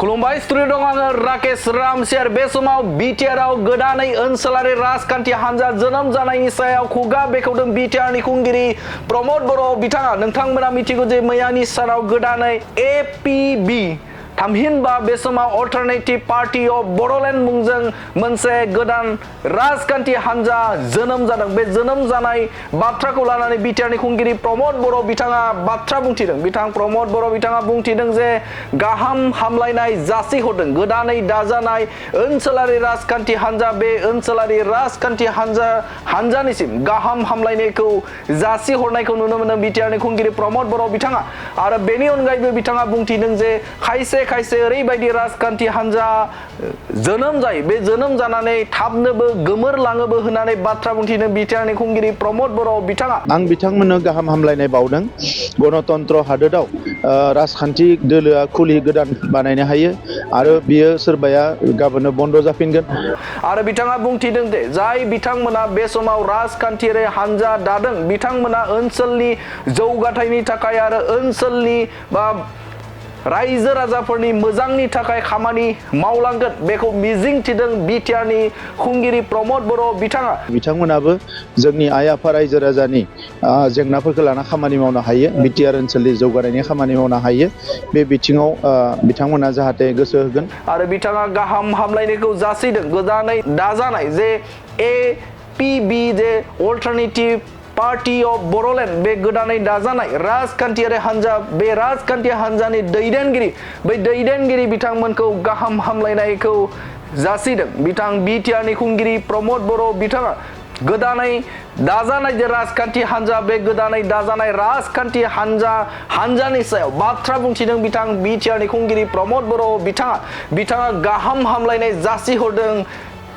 खुलुमबाय स्टुडिअ दं आङो राकेश रामसियार बे समाव बिटिआरआव गोदानै ओनसोलारि राजखान्थि हान्जा जोनोम जानायनि सायाव खुगा बेखेवदों बिटिआरनि खुंगिरि रमद बर'आ बिथाङा नोंथांमोना मिथिगौ जे मैयानि सानाव गोदानै एपिबि थामहिनबा बे समाव अल्टारनेटिभ पार्टी अफ बड'लेण्ड मुंजों मोनसे गोदान राजखान्थि हान्जा जोनोम जादों। बे जोनोम जानाय बाथ्राखौ लानानै बिटिआरनि खुंगिरि प्रमद बर' बिथाङा बाथ्रा बुंथिदों। बिथां प्रमद बर' बिथाङा बुंथिदों जे गाहाम हामलायनाय जासिहरदों गोदानै दाजानाय ओनसोलारि राजखान्थि हान्जा। बे ओनसोलारि राजखान्थि हान्जानिसिम गाहाम हामलायनायखौ जासिहरनायखौ नुनो मोनो बिटिआरनि खुंगिरि प्रमद बर' बिथाङा। आरो बेनि अनगायैबो बिथाङा बुंथिदों जे खायसे ओरैबायदि राजखान्थि हान्जा जोनोम जायो बे जोनोम जानानै थाबनोबो गोमोरलाङोबो होननानै बाथ्रा बुंथिदों बिटिआरनि खुंगिरि प्रमद बर' बिथाङा। आं बिथांमोननो गाहाम हामलायनाय बावदों। गणतन्त्र हादोराव राजखान्थि दोलोआ खुलि गोदान बानायनो हायो आरो बियो सोरबाया गाबोननो बन्द जाफिनगोन। आरो बिथाङा बुंथिदों जे जाय बिथांमोना बे समाव राजखान्थियारि हान्जा दादों बिथांमोना ओनसोलनि जौगाथायनि थाखाय आरो ओनसोलनि बा रायजो राजाफोरनि मोजांनि थाखाय खामानि मावलांगोन बेखौ मिजिंथिदों बिटिआरनि खुंगिरि प्रमद बर' बिथाङा। बिथांमोनाबो जोंनि आइ आफा रायजो राजानि जेंनाफोरखौ लाना खामानि मावनो हायो, बिटिआर ओनसोलनि जौगानायनि खामानि मावनो हायो। बे बिथिङाव बिथांमोना जाहाथे गोसो होगोन। आरो बिथाङा गाहाम हामलायनायखौ जासिदों गोदानै दाजानाय जे एपिबि जे अल्टारनेटिभ पार्टी अफ बड'लेण्ड बे गोदानै दाजानाय राजखान्थियारि हान्जा। बे राजखान्थि हान्जानि दैदेनगिरि बिथांमोनखौ गाहाम हामलायनायखौ जासिदों बिथां बिटिआरनि खुंगिरि प्रमद बर' बिथाङा। गोदानै दाजानाय जे राजखान्थि हान्जा बे गोदानै दाजानाय राजखान्थि हान्जानि सायाव बाथ्रा बुंथिदों बिथां बिटिआरनि खुंगिरि प्रमद बर' बिथाङा गाहाम हामलायनाय जासिहरदों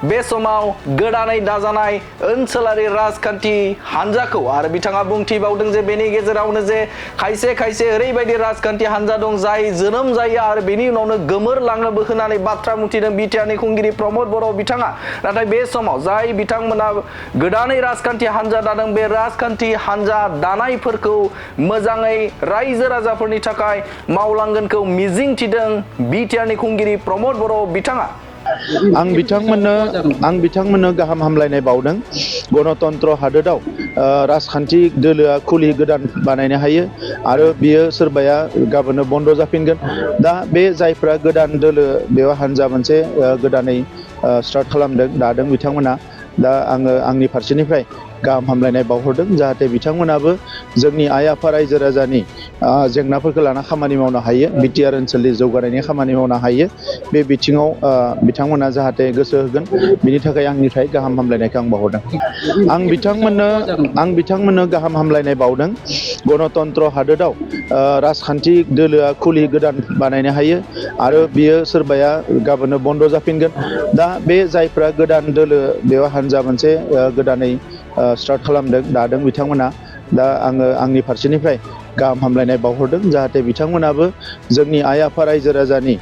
बे समाव गोदानै दाजानाय ओनसोलारि राजखान्थि हान्जाखौ। आरो बिथाङा बुंथिबावदों जे बेनि गेजेरावनो जे खायसे ओरैबायदि राजखान्थि हान्जा दं जाय जोनोम जायो आरो बेनि उनावनो गोमोरलाङोबो होननानै बाथ्रा बुंथिदों बिटिआरनि खुंगिरि प्रमद बर' बिथाङा। नाथाय बे समाव जाय बिथांमोना गोदानै राजखान्थि हान्जा दादों बे राजखान्थि हान्जा दानायफोरखौ मोजाङै रायजो राजाफोरनि थाखाय मावलांगोनखौ मिजिंथिदों बिटिआरनि खुंगिरि प्रमद बर' बिथाङा। आं बिथांमोननो गाहाम हामलायनाय बावदों। गणतन्त्र हादोराव राजखान्थि दोलोआ खुलि गोदान बानायनो हायो आरो बियो सोरबाया गाबोननो बन्द जाफिनगोन। दा बे जायफ्रा गोदान दोलो बेयाव हान्जा मोनसे गोदानै स्टार्ट खालामदों दादों बिथांमोना। दा आङो आंनि फारसेनिफ्राय गाहाम हामलायनाय बावहरदों जाहाथे बिथांमोनाबो जोंनि आइ आफा रायजो राजानि जेंनाफोरखौ लाना खामानि मावनो हायो, बिटिआर ओनसोलनि जौगानायनि खामानि मावनो हायो। बे बिथिङाव बिथांमोना जाहाथे गोसो होगोन बिनि थाखाय आंनिफ्राय गाहाम हामलायनायखौ आं बावहरदों। आं बिथांमोननो गाहाम हामलायनाय बावदों। गणतन्त्र हादोराव राजखान्थि दोलोआ खुलि गोदान बानायनो हायो आरो बियो सोरबाया गाबोननो बन्द जाफिनगोन। दा बे जायफ्रा गोदान दोलो बेयाव हान्जा मोनसे गोदानै स्टार्ट खालामदों दादों बिथांमोना। दा आङो आंनि फारसेनिफ्राय गाहाम हामलायनाय बावहरदों जाहाथे बिथांमोनाबो जोंनि आइ आफा रायजो राजानि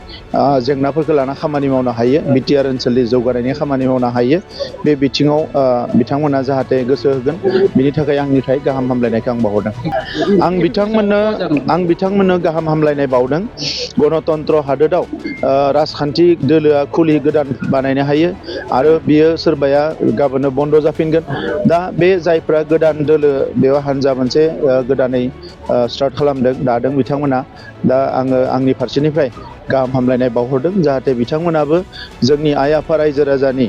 जेंनाफोरखौ लाना खामानि मावनो हायो, बिटिआर ओनसोलनि जौगानायनि खामानि मावनो हायो। बे बिथिङाव बिथांमोना जाहाथे गोसो होगोन बिनि थाखाय आंनिफ्राय गाहाम हामलायनायखौ आं बावहरदों। आं बिथांमोननो गाहाम हामलायनाय बावदों। गणतन्त्र हादोराव राजखान्थि दोलोआ खुलि गोदान बानायनो हायो आरो बियो सोरबाया गाबोननो बन्द जाफिनगोन। दा बे जायफ्रा गोदान दोलो बेयाव हान्जा मोनसे गोदानै स्टार्ट खालामदों दादों बिथांमोना। दा आङो आंनि फारसेनिफ्राय गाहाम हामलायनाय बावहरदों जाहाथे बिथांमोनाबो जोंनि आइ आफा रायजो राजानि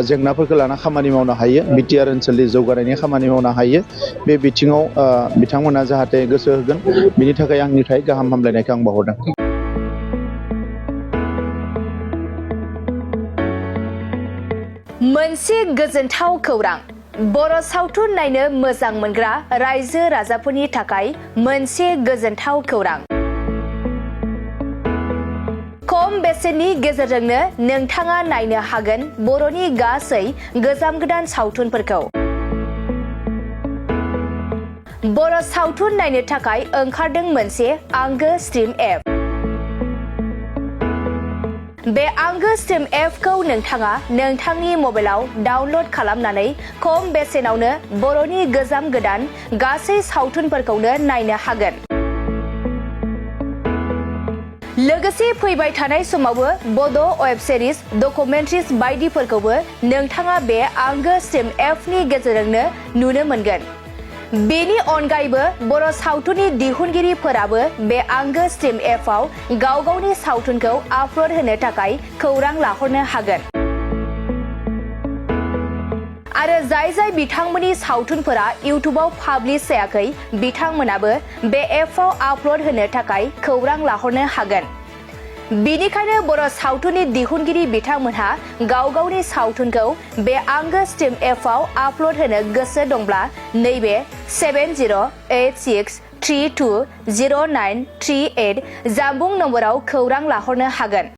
जेंनाफोरखौ लाना खामानि मावनो हायो, बिटिआर ओनसोलनि जौगानायनि खामानि मावनो हायो। बे बिथिङाव बिथांमोना जाहाथे गोसो होगोन बिनि थाखाय आंनिफ्राय गाहाम हामलायनायखौ आं बावहरदों। मोनसे गोजोनथाव खौरां बर' सावथुन नायनो मोजां मोनग्रा रायजो राजाफोरनि थाखाय मोनसे गोजोनथाव खौरां। खम बेसेननि गेजेरजोंनो नोंथाङा नायनो हागोन बर'नि गासै गोजाम गोदान सावथुनफोरखौ। बर' सावथुन नायनो थाखाय ओंखारदों मोनसे आंगो स्ट्रिम एप। बे आंगो स्ट्रिम एपखौ नोंथाङा नोंथांनि मबाइलाव डाउनल'ड खालामनानै खम बेसेनावनो बर'नि गोजाम गोदान गासै सावथुनफोरखौनो नायनो हागोन। लोगोसे फैबाय थानाय समावबो बड' वेब सिरिज डकुमेन्ट्रिज बायदिफोरखौबो नोंथाङा बे आंगो स्ट्रिम एपनि गेजेरजोंनो नुनो मोनगोन। बेनि अनगायैबो बर' सावथुननि दिहुनगिरिफोराबो बे आंगो स्ट्रिम एपआव गाव गावनि सावथुनखौ आपल'ड होनो थाखाय खौरां लाहरनो हागोन। आरो जाय बिथांमोननि सावथुनफोरा इउटुबाव पाब्लिश जायाखै बिथांमोनाबो बे एपआव आपल'ड होनो थाखाय खौरां लाहरनो हागोन। बेनिखायनो बर' सावथुननि दिहुनगिरि बिथांमोनहा गाव गावनि सावथुनखौ बे आंगो स्ट्रिम एपआव आपल'ड होनो गोसो दंब्ला नैबे 7086320938 जानबुं नम्बराव खौरां लाहरनो हागोन।